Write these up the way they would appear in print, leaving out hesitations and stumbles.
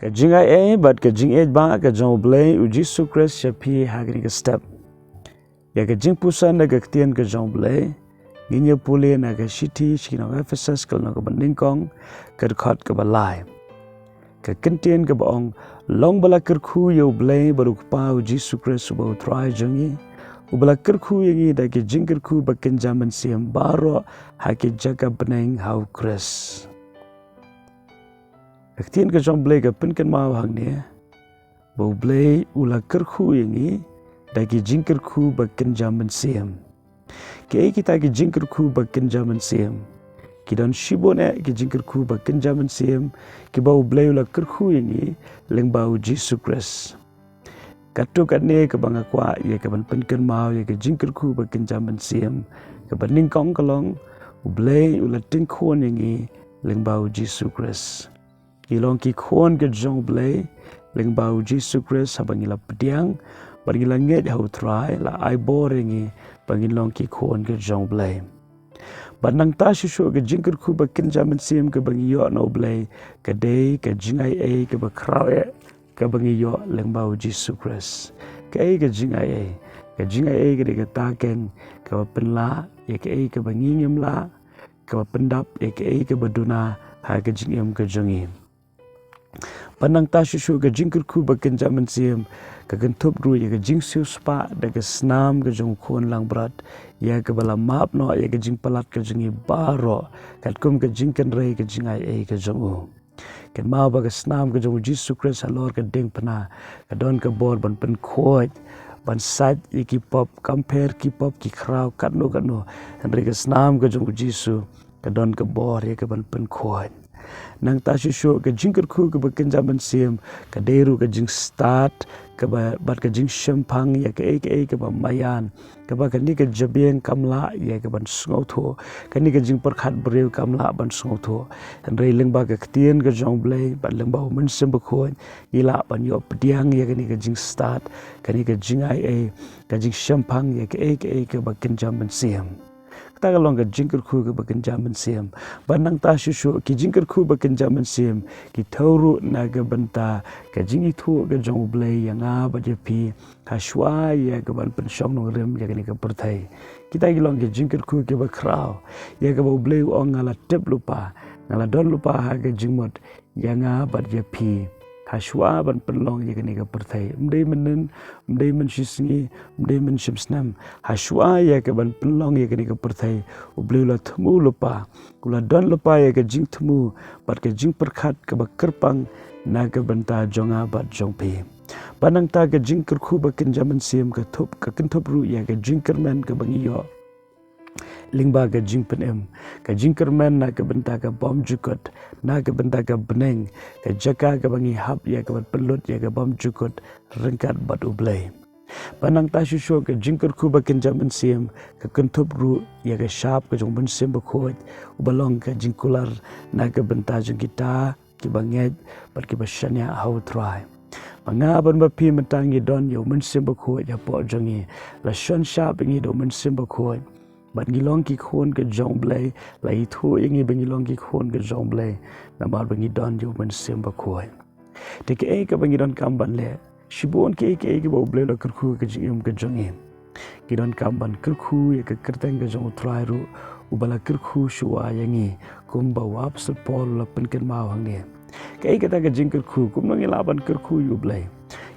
ka jingai but ka jing ba ka U Blei u Jesus Christ shapi hagni ka step ya ka jingpuson na ka ktien ka U Blei nginya puli na ka city shino Ephesus ka na ka bandingkong ka khot ka balai ka kentien ka baong long bala kyrkhu U Blei baru pa u Jesus Christ ba try jongi u bala kyrkhu yangi da ka jingkyrkhu ba kynja mynsiem baro ha ka jaga beneng hau Chris ktien ka U Blei ka pinkan mau hang ne ba U Blei ula kyrkhu yangi da ki jingkyrkhu ba kynja mynsiem ke kita ki jingkyrkhu ba kynja mynsiem ki don shibone ki jingkyrkhu ba kynja mynsiem ki ba U Blei ula kyrkhu yangi leng ba u Jesus Christ katu katne ka banga kwa ye ka ban pinkan mau ye ka jingkyrkhu ba kynja mynsiem ka ban ningkong kalong U Blei ula tingkhon yangi leng ba u Jesus Christ ilong ki khon ke U Blei leng bau Jesus Christ habangila pediang bangila nget hau try la ai boringi bangilong ki khon ke U Blei banang ta shu ke jingkyrkhu ba kynja mynsiem ke bangiyo no Blei ke dei ke jingai ke ba krau ke bangiyo leng bau Jesus Christ ke jingai ke de ta ken ke ba penla ye ke bangingem la ke ba pendap ye ke baduna ha ke jingem ke jongi panang ta shu ke jingkyrkhu ba kynja mynsiem ka gentup ru ye ke jingsiu spa da ke snam ke jong khon lang brat ya ke bala map no ye ke jingpalat ke jingi baro kat kum ke jingken rei ke jingai ke jongu ken mau ba ke snam ke jong Jesus Christ alor ke ding pana ka don ke bor ban pen khoj ban sat ye ki pop compare ki pop ki krau kanu andre ke snam ke jong Jesus ka don ke bor ye ke ban pen khoj nang ta shu ke jingkyrkhu ke kynja mynsiem ka deru ke jing start ke bat ke jing shempang ya ke ba mayan ke ba ni ke jabeng kamla ya ke ban sngo tho ke ni ke jing perkhat brew kamla ban sngo tho an rei leng ba ke ktien ke U Blei ban leng ba mynsiem ba khoi ila ban yo pediang ya ke ni ke jing start ke ni ke jing ai ke jing shempang ya ke ba kynja mynsiem ta long ke jingkyrkhu ke ba kynja mynsiem banang ta shu ki jingkyrkhu ba kynja mynsiem ki thoru na ke banta ke jingi thu ke U Blei yanga ba je pi ha shwa ya ke ban pen shong no rem ya ke ni ke perthai kita ki long ke jingkyrkhu ke ba krau ya ke ba U Blei ong ngala tep lupa ngala don lupa ha ke jingmot yanga ba je pi hashwa ban penlong ye kene ka perthai mdei men shisngi mdei men shimsnam hashwa ye ka ban penlong ye kene ka perthai U Blei la thmu lupa kula don lupa ye ka jing thmu bat ka jing perkhat ka ba kerpang na ka banta jonga bat jongpe panang ta ka jingkyrkhu ba kynja mynsiem ka thup ka kinthop ru ye ka jingkermen ka bangiyo lingba ka jingpenem ka jingkermen na ka benta ka bom jukot na ka benta ka beneng ka jaka ka bangi hap ya ka pelut ya ka bom jukot rengkat bat U Blei panang ta shu ka jingkyrkhu ba kynja mynsiem ka kentup ru ya ka shap ka jong mynsiem ba khoj ubalong ka jingkular na ka benta jong kita ki banget bat ki bashanya how try manga ban ba pi mentangi don yo mynsiem ba khoj ya po jongi la shon shap ngi do mynsiem ba khoj ban ngilong ki khon ke U Blei lai thu ingi bengilong ki khon ke U Blei na mar bengi don yo mynsiem ba khoi te ke ka bengi don kam ban le shibon ke ba U Blei la kyrkhu ke jingem ke jongi ki don kam ban kyrkhu ye ke kerteng ke jong trai ru u bala kyrkhu shuwa yangi kum ba wap se pol la penken mau hang ne ke ta ke jingkyrkhu kum no ngila ban kyrkhu U Blei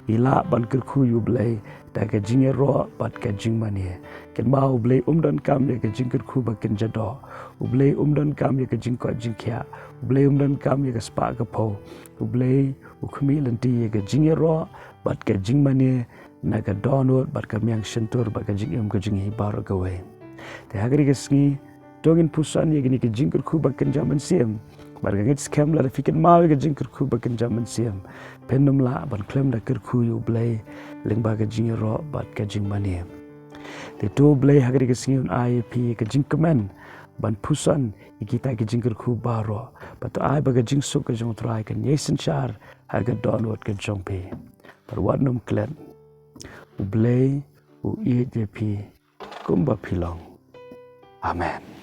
ila ban kyrkhu U Blei ta ke jingero bat ke jingmani ken ma U Blei don kam ye ke jingkyrkhu ba kynja do U Blei don kam ye ke jingko jingkya U Blei don kam ye ke spa ka pho U Blei khmi lanti ye ke jingero bat ke jingmani na ka donot bat ka myang shentur ba ka jingem ka jinghi bar ka we te hagri ke sngi dongin pusan ye ke jingkyrkhu ba kynja mynsiem bar ga ngit scam la fikin ma ye ke jingkyrkhu ba kynja mynsiem penum la ban klem da kyrkhu U Blei leng ba ka jingero bat ka jingmani te to Blei hagri ke sngi un IAP ke jingkemen ban pusan ikita ke jingkyrkhu baro but ai ba ka jingsu ka jong trai kan yesen char ha ka donot ka jongpe par wanum klen U Blei u IAP kumba pilong amen.